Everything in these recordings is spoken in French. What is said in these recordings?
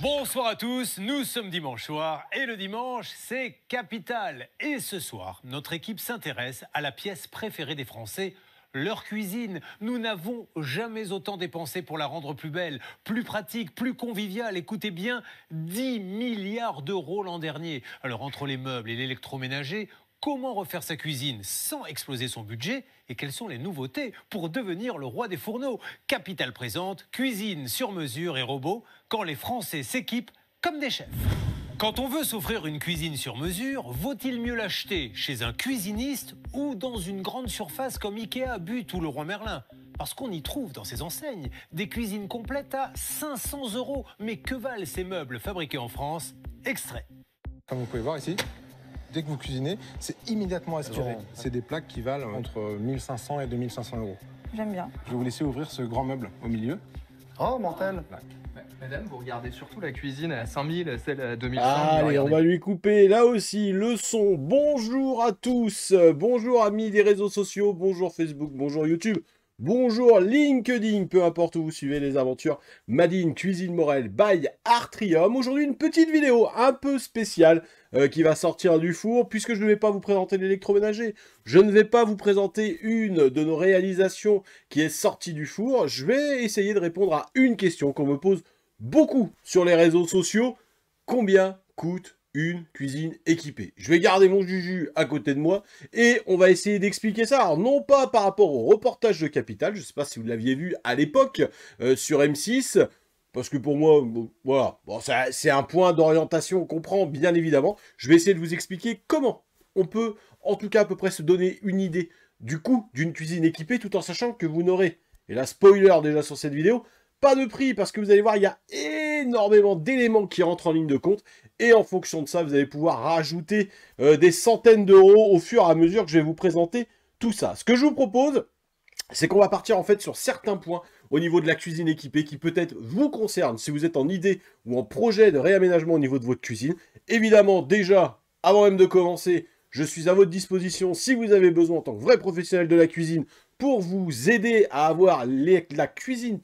Bonsoir à tous, nous sommes dimanche soir et le dimanche c'est Capital. Et ce soir, notre équipe s'intéresse à la pièce préférée des Français, leur cuisine. Nous n'avons jamais autant dépensé pour la rendre plus belle, plus pratique, plus conviviale. Écoutez bien, 10 milliards d'euros l'an dernier. Alors entre les meubles et l'électroménager, comment refaire sa cuisine sans exploser son budget? Et quelles sont les nouveautés pour devenir le roi des fourneaux? Capital présente cuisine sur mesure et robot quand les Français s'équipent comme des chefs. Quand on veut s'offrir une cuisine sur mesure, vaut-il mieux l'acheter chez un cuisiniste ou dans une grande surface comme Ikea, But ou Leroy Merlin? Parce qu'on y trouve dans ces enseignes des cuisines complètes à 500 €. Mais que valent ces meubles fabriqués en France? Extrait. Comme vous pouvez voir ici, dès que vous cuisinez, c'est immédiatement aspiré. C'est des plaques qui valent entre 1500 et 2500 €. J'aime bien. Je vais vous laisser ouvrir ce grand meuble au milieu. Oh, mental. Madame, vous regardez surtout la cuisine à 5000, celle à 2100. Allez, on va lui couper là aussi le son. Bonjour à tous, bonjour amis des réseaux sociaux, bonjour Facebook, bonjour YouTube, bonjour LinkedIn, peu importe où vous suivez les aventures Madine Cuisine Morel by Artrium. Aujourd'hui une petite vidéo un peu spéciale qui va sortir du four, puisque je ne vais pas vous présenter l'électroménager, je ne vais pas vous présenter une de nos réalisations qui est sortie du four, je vais essayer de répondre à une question qu'on me pose beaucoup sur les réseaux sociaux. Combien coûte une cuisine équipée? Je vais garder mon juju à côté de moi et on va essayer d'expliquer ça. Alors non pas par rapport au reportage de Capital, je ne sais pas si vous l'aviez vu à l'époque sur M6, parce que pour moi, voilà, bon, c'est un point d'orientation, on comprend bien évidemment. Je vais essayer de vous expliquer comment on peut, en tout cas à peu près se donner une idée du coût d'une cuisine équipée, tout en sachant que vous n'aurez, et là spoiler déjà sur cette vidéo, pas de prix, parce que vous allez voir, il y a énormément d'éléments qui rentrent en ligne de compte. Et en fonction de ça, vous allez pouvoir rajouter des centaines d'euros au fur et à mesure que je vais vous présenter tout ça. Ce que je vous propose, c'est qu'on va partir en fait sur certains points au niveau de la cuisine équipée qui peut-être vous concernent si vous êtes en idée ou en projet de réaménagement au niveau de votre cuisine. Évidemment, déjà, avant même de commencer, je suis à votre disposition si vous avez besoin en tant que vrai professionnel de la cuisine pour vous aider à avoir la cuisine,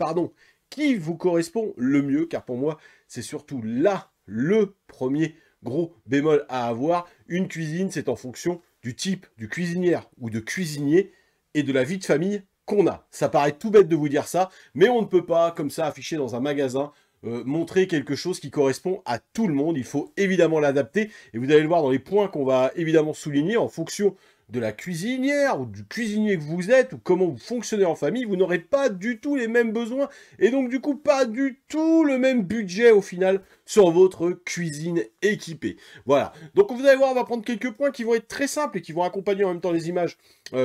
qui vous correspond le mieux, car pour moi, c'est surtout là le premier gros bémol à avoir. Une cuisine, c'est en fonction du type de cuisinière ou de cuisinier et de la vie de famille qu'on a. Ça paraît tout bête de vous dire ça, mais on ne peut pas, comme ça, afficher dans un magasin, montrer quelque chose qui correspond à tout le monde. Il faut évidemment l'adapter, et vous allez le voir dans les points qu'on va évidemment souligner en fonction de la cuisinière ou du cuisinier que vous êtes ou comment vous fonctionnez en famille, vous n'aurez pas du tout les mêmes besoins et donc du coup pas du tout le même budget au final sur votre cuisine équipée. Voilà, donc vous allez voir, on va prendre quelques points qui vont être très simples et qui vont accompagner en même temps les images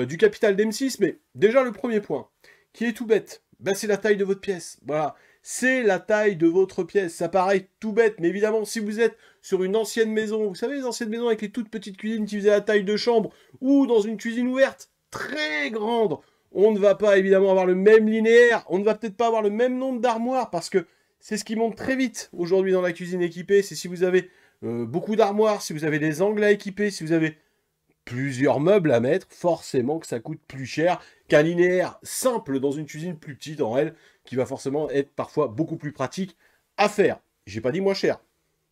du Capital d'M6, mais déjà le premier point, qui est tout bête, c'est la taille de votre pièce. Voilà, c'est la taille de votre pièce. Ça paraît tout bête, mais évidemment, si vous êtes sur une ancienne maison, vous savez, les anciennes maisons avec les toutes petites cuisines qui faisaient la taille de chambre, ou dans une cuisine ouverte, très grande, on ne va pas évidemment avoir le même linéaire, on ne va peut-être pas avoir le même nombre d'armoires, parce que c'est ce qui monte très vite aujourd'hui dans la cuisine équipée, c'est si vous avez beaucoup d'armoires, si vous avez des angles à équiper, si vous avez plusieurs meubles à mettre, forcément que ça coûte plus cher qu'un linéaire simple dans une cuisine plus petite en elle, qui va forcément être parfois beaucoup plus pratique à faire. J'ai pas dit moins cher,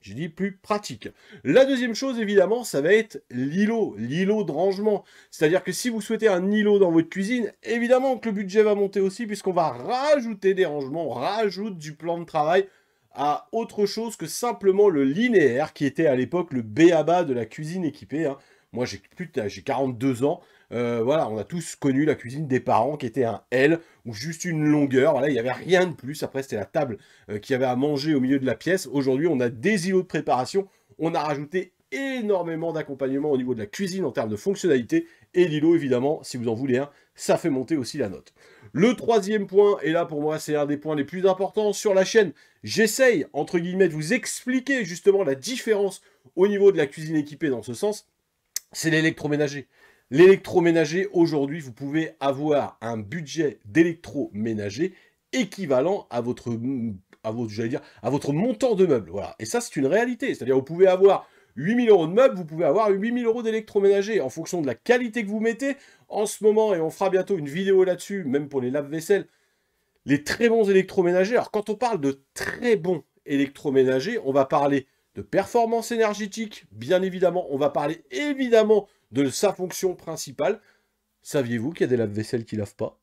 j'ai dit plus pratique. La deuxième chose, évidemment, ça va être l'îlot de rangement. C'est-à-dire que si vous souhaitez un îlot dans votre cuisine, évidemment que le budget va monter aussi, puisqu'on va rajouter des rangements, on rajoute du plan de travail à autre chose que simplement le linéaire, qui était à l'époque le b.a-ba de la cuisine équipée, hein. Moi, j'ai 42 ans. Voilà, on a tous connu la cuisine des parents qui était un L ou juste une longueur. Voilà, il n'y avait rien de plus. Après, c'était la table qui avait à manger au milieu de la pièce. Aujourd'hui, on a des îlots de préparation. On a rajouté énormément d'accompagnement au niveau de la cuisine en termes de fonctionnalité. Et l'îlot, évidemment, si vous en voulez un, ça fait monter aussi la note. Le troisième point, et là pour moi c'est un des points les plus importants sur la chaîne, j'essaye, entre guillemets, de vous expliquer justement la différence au niveau de la cuisine équipée dans ce sens, c'est l'électroménager. L'électroménager, aujourd'hui, vous pouvez avoir un budget d'électroménager équivalent à votre montant de meubles. Voilà. Et ça, c'est une réalité. C'est-à-dire, vous pouvez avoir 8 000 € de meubles, vous pouvez avoir 8 000 € d'électroménager en fonction de la qualité que vous mettez. En ce moment, et on fera bientôt une vidéo là-dessus, même pour les lave-vaisselle, les très bons électroménagers. Alors, quand on parle de très bons électroménager. On va parler de performance énergétique, bien évidemment. On va parler évidemment de sa fonction principale. Saviez-vous qu'il y a des lave-vaisselle qui lavent pas?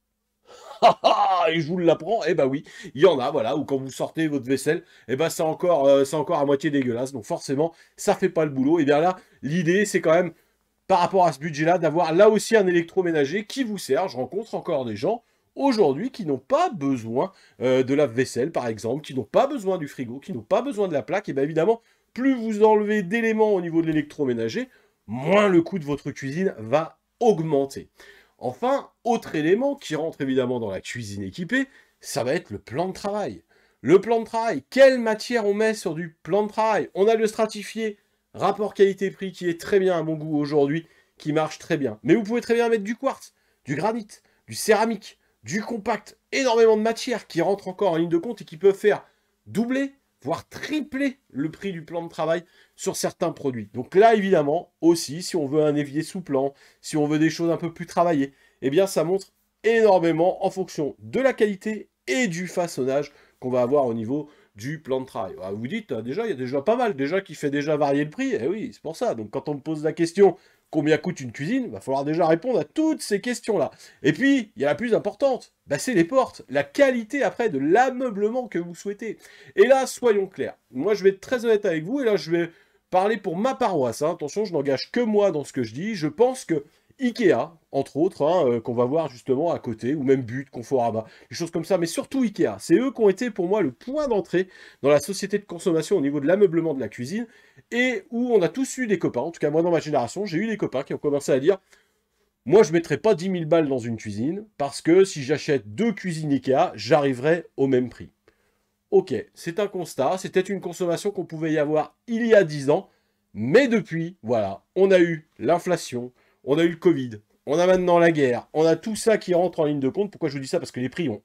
Et je vous l'apprends, eh ben oui, il y en a, voilà, ou quand vous sortez votre vaisselle, eh ben c'est encore à moitié dégueulasse, donc forcément, ça fait pas le boulot. Et bien là, l'idée, c'est quand même, par rapport à ce budget-là, d'avoir là aussi un électroménager qui vous sert. Je rencontre encore des gens aujourd'hui qui n'ont pas besoin de lave-vaisselle, par exemple, qui n'ont pas besoin du frigo, qui n'ont pas besoin de la plaque. Et bien évidemment, plus vous enlevez d'éléments au niveau de l'électroménager, moins le coût de votre cuisine va augmenter. Enfin, autre élément qui rentre évidemment dans la cuisine équipée, ça va être le plan de travail. Le plan de travail, quelle matière on met sur du plan de travail? On a le stratifié, rapport qualité-prix qui est très bien à mon goût aujourd'hui, qui marche très bien. Mais vous pouvez très bien mettre du quartz, du granit, du céramique, du compact, énormément de matières qui rentrent encore en ligne de compte et qui peuvent faire doubler, voire tripler le prix du plan de travail sur certains produits. Donc là, évidemment, aussi, si on veut un évier sous plan, si on veut des choses un peu plus travaillées, eh bien, ça montre énormément en fonction de la qualité et du façonnage qu'on va avoir au niveau du plan de travail. Alors, vous dites, déjà, il y a déjà pas mal, déjà qui fait déjà varier le prix. Eh oui, c'est pour ça. Donc, quand on me pose la question, combien coûte une cuisine, il va falloir déjà répondre à toutes ces questions-là. Et puis, il y a la plus importante, bah, c'est les portes, la qualité après de l'ameublement que vous souhaitez. Et là, soyons clairs. Moi, je vais être très honnête avec vous, et là, je vais parler pour ma paroisse. Hein. Attention, je n'engage que moi dans ce que je dis. Je pense que Ikea, entre autres, hein, qu'on va voir justement à côté, ou même But, Conforama, des choses comme ça, mais surtout Ikea. C'est eux qui ont été pour moi le point d'entrée dans la société de consommation au niveau de l'ameublement de la cuisine, et où on a tous eu des copains, en tout cas moi dans ma génération, j'ai eu des copains qui ont commencé à dire « Moi je ne mettrai pas 10 000 balles dans une cuisine, parce que si j'achète 2 cuisines Ikea, j'arriverai au même prix. » Ok, c'est un constat, c'était une consommation qu'on pouvait y avoir il y a 10 ans, mais depuis, voilà, on a eu l'inflation, on a eu le Covid, on a maintenant la guerre, on a tout ça qui rentre en ligne de compte. Pourquoi je vous dis ça? Parce que les prix ont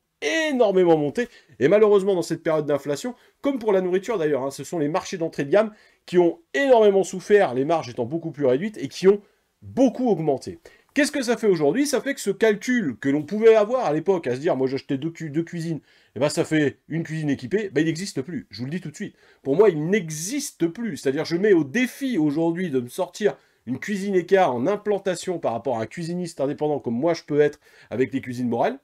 énormément monté. Et malheureusement, dans cette période d'inflation, comme pour la nourriture d'ailleurs, hein, ce sont les marchés d'entrée de gamme qui ont énormément souffert, les marges étant beaucoup plus réduites, et qui ont beaucoup augmenté. Qu'est-ce que ça fait aujourd'hui? Ça fait que ce calcul que l'on pouvait avoir à l'époque, à se dire, moi j'achetais deux cuisines, et ben ça fait une cuisine équipée, ben il n'existe plus. Je vous le dis tout de suite. Pour moi, il n'existe plus. C'est-à-dire, je mets au défi aujourd'hui de me sortir une cuisine Ikea en implantation par rapport à un cuisiniste indépendant comme moi je peux être avec les cuisines Morel.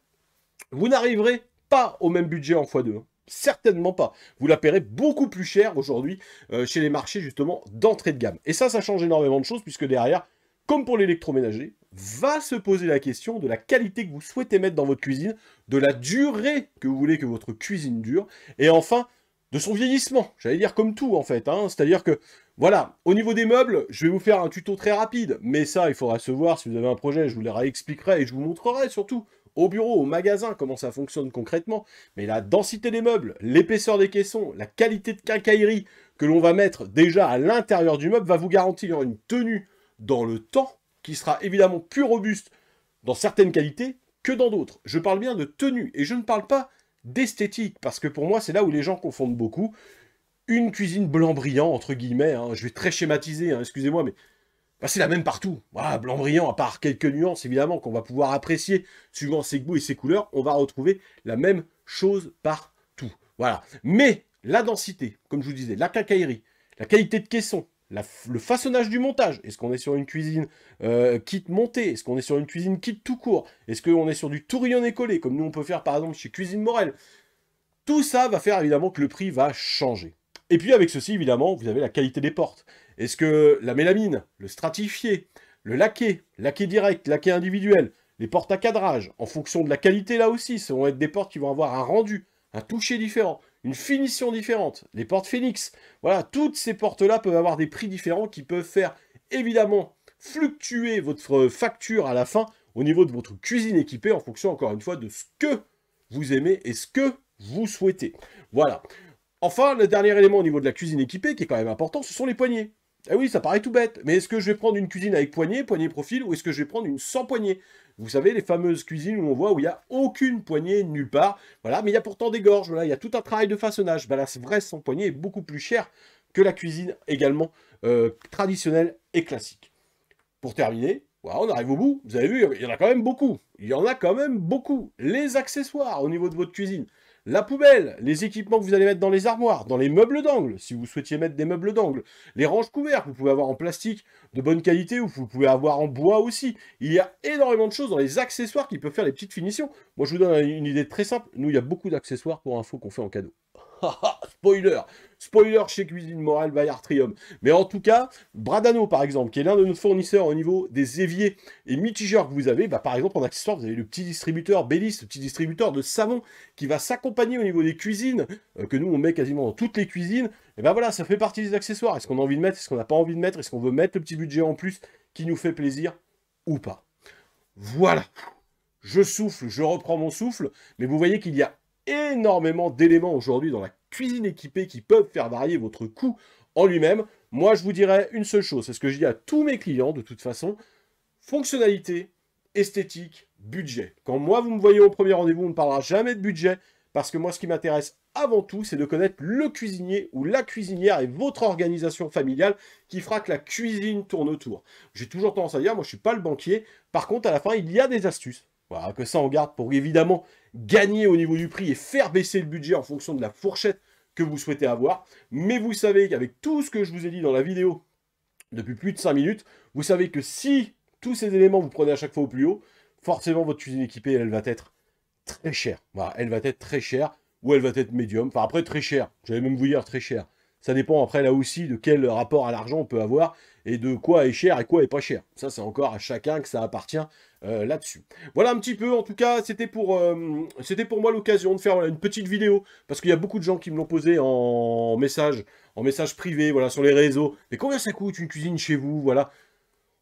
Vous n'arriverez pas au même budget en x2. Hein. Certainement pas. Vous la paierez beaucoup plus cher aujourd'hui chez les marchés justement d'entrée de gamme. Et ça change énormément de choses puisque derrière, comme pour l'électroménager, va se poser la question de la qualité que vous souhaitez mettre dans votre cuisine, de la durée que vous voulez que votre cuisine dure, et enfin, de son vieillissement. J'allais dire comme tout en fait. Hein. C'est-à-dire que, voilà, au niveau des meubles, je vais vous faire un tuto très rapide, mais ça, il faudra se voir. Si vous avez un projet, je vous les réexpliquerai et je vous montrerai surtout au bureau, au magasin, comment ça fonctionne concrètement. Mais la densité des meubles, l'épaisseur des caissons, la qualité de quincaillerie que l'on va mettre déjà à l'intérieur du meuble va vous garantir une tenue dans le temps qui sera évidemment plus robuste dans certaines qualités que dans d'autres. Je parle bien de tenue et je ne parle pas d'esthétique parce que pour moi, c'est là où les gens confondent beaucoup. Une cuisine blanc brillant, entre guillemets, hein, je vais très schématiser, hein, excusez-moi, mais bah, c'est la même partout. Voilà, blanc brillant, à part quelques nuances, évidemment, qu'on va pouvoir apprécier suivant ses goûts et ses couleurs, on va retrouver la même chose partout. Voilà. Mais la densité, comme je vous disais, la quincaillerie, la qualité de caisson, le façonnage du montage, est-ce qu'on est sur une cuisine kit montée, est-ce qu'on est sur une cuisine kit tout court, est-ce qu'on est sur du tourillon collé, comme nous on peut faire par exemple chez Cuisine Morel, tout ça va faire évidemment que le prix va changer. Et puis avec ceci, évidemment, vous avez la qualité des portes. Est-ce que la mélamine, le stratifié, le laqué direct, laqué individuel, les portes à cadrage, en fonction de la qualité là aussi, ça vont être des portes qui vont avoir un rendu, un toucher différent, une finition différente, les portes Phoenix. Voilà, toutes ces portes-là peuvent avoir des prix différents qui peuvent faire évidemment fluctuer votre facture à la fin au niveau de votre cuisine équipée en fonction, encore une fois, de ce que vous aimez et ce que vous souhaitez. Voilà. Enfin, le dernier élément au niveau de la cuisine équipée, qui est quand même important, ce sont les poignées. Eh oui, ça paraît tout bête, mais est-ce que je vais prendre une cuisine avec poignée profil, ou est-ce que je vais prendre une sans poignée? Vous savez, les fameuses cuisines où on voit où il n'y a aucune poignée nulle part, voilà, mais il y a pourtant des gorges, voilà, il y a tout un travail de façonnage. Ben là, c'est vrai, sans poignée est beaucoup plus cher que la cuisine également traditionnelle et classique. Pour terminer, voilà, on arrive au bout, vous avez vu, il y en a quand même beaucoup. Il y en a quand même beaucoup. Les accessoires au niveau de votre cuisine. la poubelle, les équipements que vous allez mettre dans les armoires, dans les meubles d'angle, si vous souhaitiez mettre des meubles d'angle, les ranges couverts que vous pouvez avoir en plastique de bonne qualité ou que vous pouvez avoir en bois aussi. Il y a énormément de choses dans les accessoires qui peuvent faire les petites finitions. Moi, je vous donne une idée très simple. Nous, il y a beaucoup d'accessoires pour info qu'on fait en cadeau. Spoiler! Spoiler chez Cuisine Morel by Artrium. Mais en tout cas, Bradano, par exemple, qui est l'un de nos fournisseurs au niveau des éviers et mitigeurs que vous avez, bah, par exemple, en accessoire, vous avez le petit distributeur Bellis, le petit distributeur de savon qui va s'accompagner au niveau des cuisines, que nous, on met quasiment dans toutes les cuisines. Et ben voilà, ça fait partie des accessoires. Est-ce qu'on a envie de mettre? Est-ce qu'on n'a pas envie de mettre? Est-ce qu'on veut mettre le petit budget en plus qui nous fait plaisir ou pas? Voilà. Je souffle, je reprends mon souffle, mais vous voyez qu'il y a énormément d'éléments aujourd'hui dans la cuisine équipée qui peuvent faire varier votre coût en lui-même. Moi, je vous dirais une seule chose, c'est ce que je dis à tous mes clients de toute façon, fonctionnalité, esthétique, budget. Quand moi, vous me voyez au premier rendez-vous, on ne parlera jamais de budget, parce que moi, ce qui m'intéresse avant tout, c'est de connaître le cuisinier ou la cuisinière et votre organisation familiale qui fera que la cuisine tourne autour. J'ai toujours tendance à dire, moi, je ne suis pas le banquier. Par contre, à la fin, il y a des astuces. Voilà, que ça on garde pour évidemment gagner au niveau du prix et faire baisser le budget en fonction de la fourchette que vous souhaitez avoir. Mais vous savez qu'avec tout ce que je vous ai dit dans la vidéo depuis plus de 5 minutes, vous savez que si tous ces éléments vous prenez à chaque fois au plus haut, forcément votre cuisine équipée, elle va être très chère. Voilà, elle va être très chère ou elle va être médium. Enfin après très chère, j'allais même vous dire très chère. Ça dépend après là aussi de quel rapport à l'argent on peut avoir et de quoi est cher et quoi est pas cher. Ça c'est encore à chacun que ça appartient là-dessus. Voilà un petit peu, en tout cas c'était pour moi l'occasion de faire voilà, une petite vidéo parce qu'il y a beaucoup de gens qui me l'ont posé en message privé, voilà, sur les réseaux. Mais combien ça coûte une cuisine chez vous? Voilà,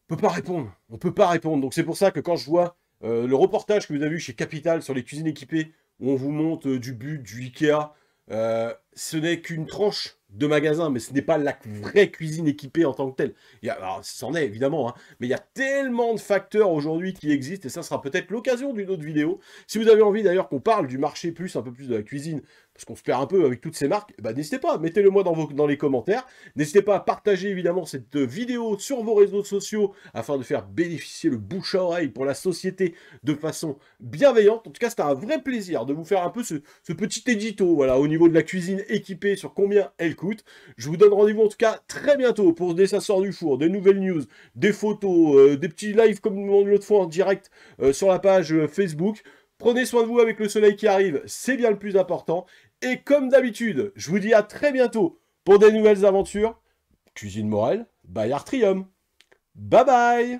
on peut pas répondre, on peut pas répondre. Donc c'est pour ça que quand je vois le reportage que vous avez vu chez Capital sur les cuisines équipées où on vous monte du but, du Ikea, ce n'est qu'une tranche de magasin, mais ce n'est pas la vraie cuisine équipée en tant que telle. Alors, c'en est évidemment, hein, mais il y a tellement de facteurs aujourd'hui qui existent, et ça sera peut-être l'occasion d'une autre vidéo. Si vous avez envie d'ailleurs qu'on parle du marché plus, un peu plus de la cuisine, parce qu'on se perd un peu avec toutes ces marques, bah, n'hésitez pas, mettez-le moi dans les commentaires. N'hésitez pas à partager évidemment cette vidéo sur vos réseaux sociaux afin de faire bénéficier le bouche à oreille pour la société de façon bienveillante. En tout cas, c'était un vrai plaisir de vous faire un peu ce petit édito voilà, au niveau de la cuisine équipée sur combien elle coûte. Je vous donne rendez-vous en tout cas très bientôt pour dès ça sort du four, des nouvelles news, des photos, des petits lives comme l'autre fois en direct sur la page Facebook. Prenez soin de vous avec le soleil qui arrive, c'est bien le plus important. Et comme d'habitude, je vous dis à très bientôt pour des nouvelles aventures. Cuisine Morel by Artrium. Bye bye.